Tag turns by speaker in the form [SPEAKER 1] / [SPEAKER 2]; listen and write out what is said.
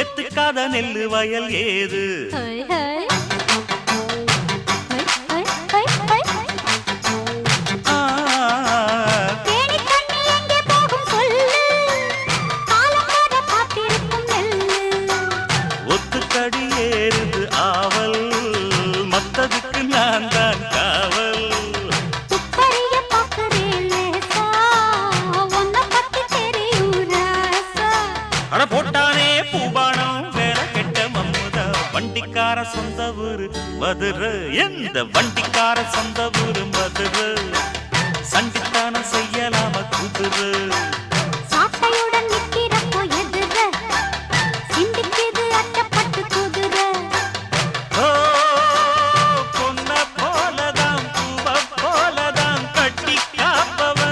[SPEAKER 1] எத்துக்காத நெல்லு வயல் ஏது ஒத்துக்கடி ஏறுது ஆவல் மத்ததுக்கு நான் தான் காவல் அட போட்டானே பூபானம் வேற கெட்ட மம்முதா வண்டிக்கார சொந்த ஊரு மதுரை எந்த வண்டிக்கார சொந்த ஊரு மதுரை சண்டித்தானம் செய்யலாம குதிரை